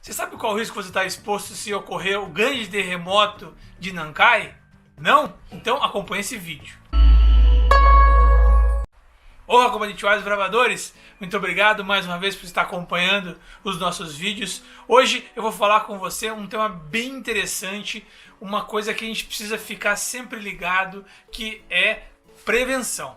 Você sabe qual risco você está exposto se ocorrer o grande terremoto de Nankai? Não? Então acompanhe esse vídeo. Olá, comandantes bravadores! Muito obrigado mais uma vez por estar acompanhando os nossos vídeos. Hoje eu vou falar com você um tema bem interessante, uma coisa que a gente precisa ficar sempre ligado, que é prevenção.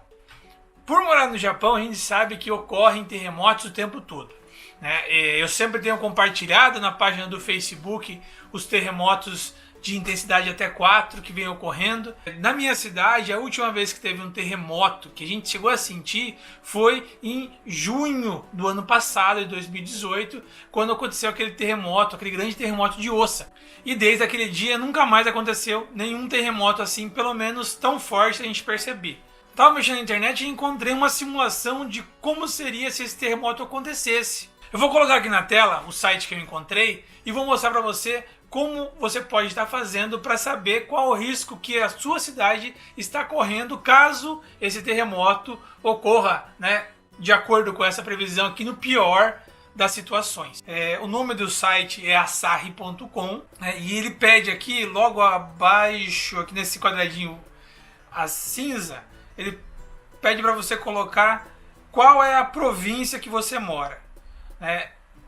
Por morar no Japão, a gente sabe que ocorrem terremotos o tempo todo, né? Eu sempre tenho compartilhado na página do Facebook os terremotos de intensidade até 4 que vem ocorrendo. Na minha cidade, a última vez que teve um terremoto que a gente chegou a sentir foi em junho do ano passado, de 2018, quando aconteceu aquele terremoto, aquele grande terremoto de Osa. E desde aquele dia nunca mais aconteceu nenhum terremoto assim, pelo menos tão forte a gente perceber. Estava mexendo na internet e encontrei uma simulação de como seria se esse terremoto acontecesse. Eu vou colocar aqui na tela o site que eu encontrei e vou mostrar para você como você pode estar fazendo para saber qual o risco que a sua cidade está correndo caso esse terremoto ocorra, né, de acordo com essa previsão aqui no pior das situações. O nome do site é asahi.com, né, e ele pede aqui logo abaixo, aqui nesse quadradinho a cinza, ele pede para você colocar qual é a província que você mora.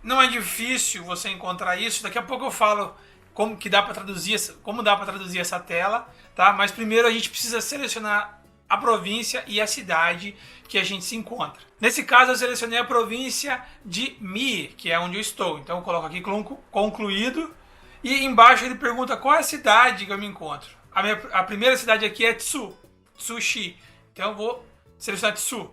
Não é difícil você encontrar isso. Daqui a pouco eu falo como dá para traduzir essa tela, tá? Mas primeiro a gente precisa selecionar a província e a cidade que a gente se encontra. Nesse caso eu selecionei a província de Mie, que é onde eu estou. Então eu coloco aqui concluído e embaixo ele pergunta qual é a cidade que eu me encontro. A primeira cidade aqui é Tsushi. Então eu vou selecionar Tsu.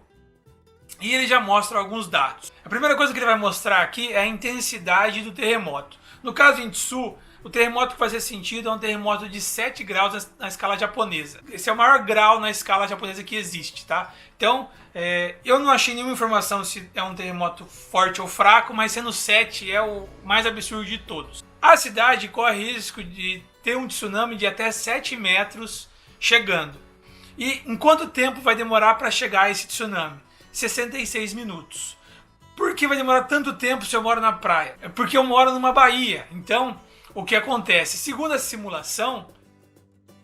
E ele já mostra alguns dados. A primeira coisa que ele vai mostrar aqui é a intensidade do terremoto. No caso em Tsu, o terremoto que faz sentido é um terremoto de 7 graus na escala japonesa. Esse é o maior grau na escala japonesa que existe, tá? Então, eu não achei nenhuma informação se é um terremoto forte ou fraco, mas sendo 7 é o mais absurdo de todos. A cidade corre risco de ter um tsunami de até 7 metros chegando. E em quanto tempo vai demorar para chegar esse tsunami? 66 minutos. Por que vai demorar tanto tempo se eu moro na praia? É porque eu moro numa baía. Então, o que acontece? Segundo a simulação,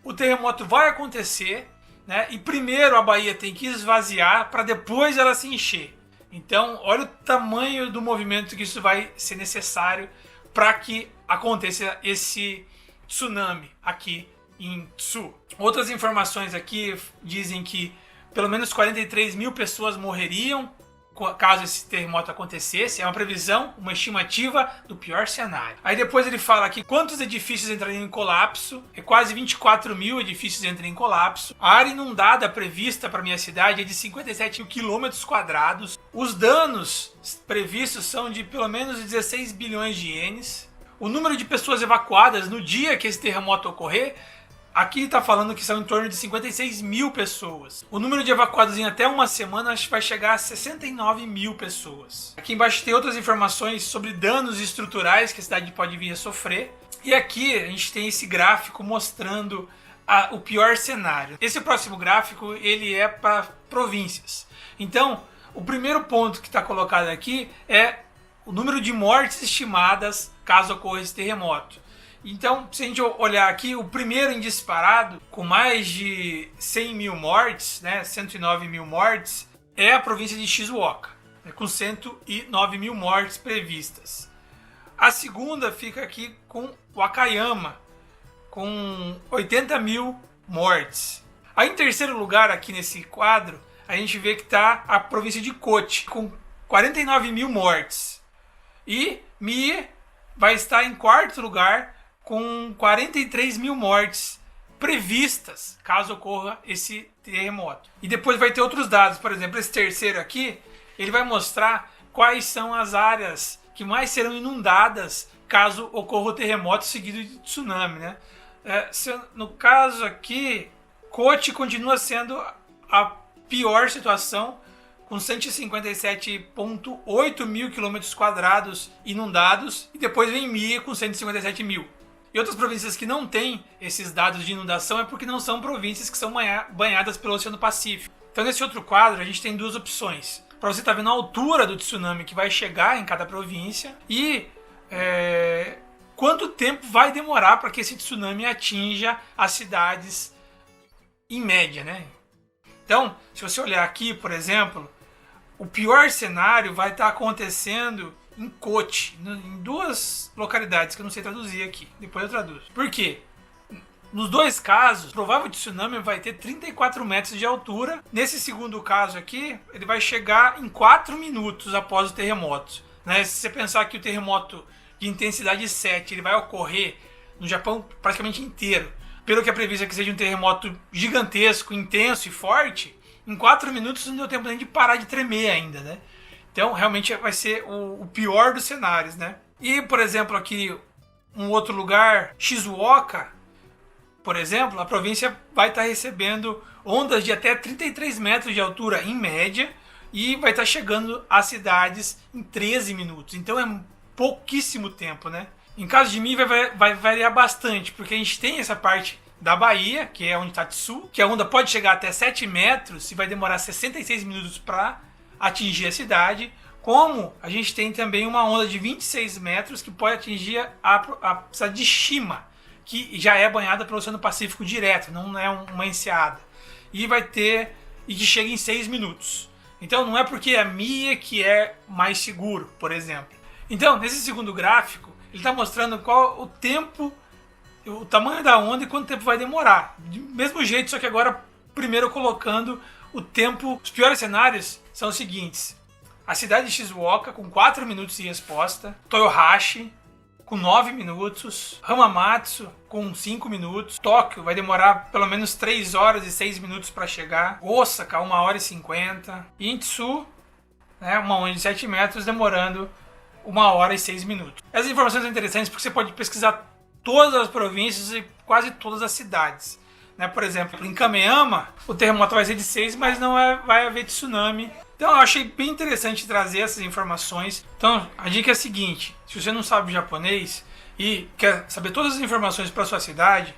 o terremoto vai acontecer, né? E primeiro a baía tem que esvaziar para depois ela se encher. Então, olha o tamanho do movimento que isso vai ser necessário para que aconteça esse tsunami aqui em Tsu. Outras informações aqui dizem que pelo menos 43 mil pessoas morreriam caso esse terremoto acontecesse. É uma previsão, uma estimativa do pior cenário. Aí depois ele fala aqui quantos edifícios entrariam em colapso. É quase 24 mil edifícios entram em colapso. A área inundada prevista para minha cidade é de 57 mil quilômetros quadrados. Os danos previstos são de pelo menos 16 bilhões de ienes. O número de pessoas evacuadas no dia que esse terremoto ocorrer, aqui está falando que são em torno de 56 mil pessoas. O número de evacuados em até uma semana vai chegar a 69 mil pessoas. Aqui embaixo tem outras informações sobre danos estruturais que a cidade pode vir a sofrer. E aqui a gente tem esse gráfico mostrando o pior cenário. Esse próximo gráfico ele é para províncias. Então, o primeiro ponto que está colocado aqui é o número de mortes estimadas caso ocorra esse terremoto. Então, se a gente olhar aqui, o primeiro em disparado, com mais de 100 mil mortes, né, 109 mil mortes, é a província de Shizuoka, né, com 109 mil mortes previstas. A segunda fica aqui com Wakayama, com 80 mil mortes. Aí em terceiro lugar, aqui nesse quadro, a gente vê que está a província de Kochi, com 49 mil mortes. E Mie vai estar em quarto lugar, com 43 mil mortes previstas, caso ocorra esse terremoto. E depois vai ter outros dados, por exemplo, esse terceiro aqui, ele vai mostrar quais são as áreas que mais serão inundadas caso ocorra o terremoto seguido de tsunami, né? No caso aqui, Kochi continua sendo a pior situação, com 157,8 mil quilômetros quadrados inundados, e depois vem Mie com 157 mil. E outras províncias que não têm esses dados de inundação é porque não são províncias que são banhadas pelo Oceano Pacífico. Então nesse outro quadro a gente tem duas opções. Para você estar vendo a altura do tsunami que vai chegar em cada província e quanto tempo vai demorar para que esse tsunami atinja as cidades em média, né? Então, se você olhar aqui, por exemplo, o pior cenário vai estar acontecendo em Kochi, em duas localidades que eu não sei traduzir aqui, depois eu traduzo. Por quê? Nos dois casos, o provável tsunami vai ter 34 metros de altura. Nesse segundo caso aqui, ele vai chegar em 4 minutos após o terremoto. Né? Se você pensar que o terremoto de intensidade 7 ele vai ocorrer no Japão praticamente inteiro, pelo que é previsto que seja um terremoto gigantesco, intenso e forte, em 4 minutos não deu tempo nem de parar de tremer ainda, né? Então, realmente vai ser o pior dos cenários, né? E, por exemplo, aqui, um outro lugar, Shizuoka, por exemplo, a província vai estar recebendo ondas de até 33 metros de altura em média e vai estar chegando às cidades em 13 minutos. Então é pouquíssimo tempo, né? Em caso de mim vai variar bastante, porque a gente tem essa parte da Bahia, que é onde está Tsu, que a onda pode chegar até 7 metros e vai demorar 66 minutos para atingir a cidade, como a gente tem também uma onda de 26 metros que pode atingir a cidade de Shima, que já é banhada pelo Oceano Pacífico direto, não é uma enseada. E que chega em 6 minutos. Então não é porque é Mie que é mais seguro, por exemplo. Então, nesse segundo gráfico, ele está mostrando qual o tempo, o tamanho da onda e quanto tempo vai demorar. Do mesmo jeito, só que agora primeiro colocando o tempo. Os piores cenários são os seguintes: a cidade de Shizuoka com 4 minutos de resposta, Toyohashi com 9 minutos, Hamamatsu com 5 minutos, Tóquio vai demorar pelo menos 3 horas e 6 minutos para chegar, Osaka 1 hora e 50, e Intsu, né, uma onda de 7 metros demorando 1 hora e 6 minutos. Essas informações são interessantes porque você pode pesquisar todas as províncias e quase todas as cidades. Né? Por exemplo, em Kameyama, o terremoto vai ser de 6, mas não vai haver tsunami. Então eu achei bem interessante trazer essas informações. Então a dica é a seguinte: se você não sabe japonês e quer saber todas as informações para sua cidade,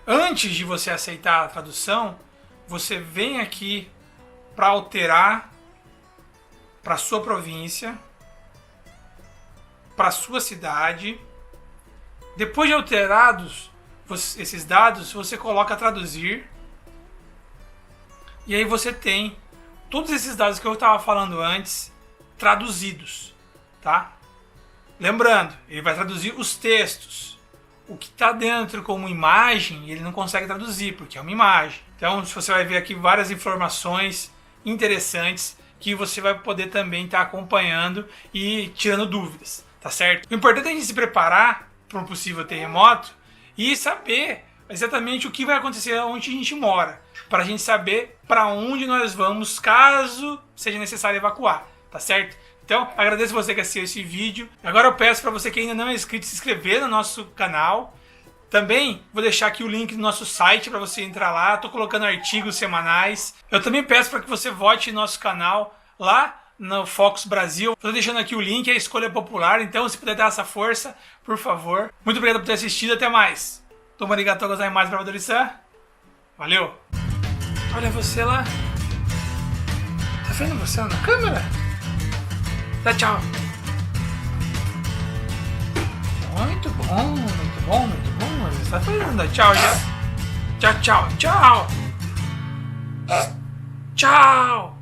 antes de você aceitar a tradução, você vem aqui para alterar para sua província, para sua cidade. Depois de alterados esses dados, você coloca traduzir. E aí você tem todos esses dados que eu estava falando antes traduzidos, tá? Lembrando, ele vai traduzir os textos. O que está dentro como imagem, ele não consegue traduzir, porque é uma imagem. Então, você vai ver aqui várias informações interessantes que você vai poder também estar acompanhando e tirando dúvidas, tá certo? O importante é a gente se preparar para um possível terremoto e saber exatamente o que vai acontecer onde a gente mora, para a gente saber para onde nós vamos caso seja necessário evacuar, tá certo? Então, agradeço você que assistiu esse vídeo. Agora eu peço para você que ainda não é inscrito se inscrever no nosso canal. Também vou deixar aqui o link do nosso site para você entrar lá. Estou colocando artigos semanais. Eu também peço para que você vote no nosso canal lá no Focus Brasil. Estou deixando aqui o link, é a escolha popular. Então, se puder dar essa força, por favor. Muito obrigado por ter assistido. Até mais. Tomo arigatou gozaimasu, bravadori-san. Valeu. Olha você lá. Tá vendo você na câmera? Dá tchau. Muito bom, muito bom, muito bom. Você tá fazendo tchau já. Tchau, tchau, tchau. Tchau.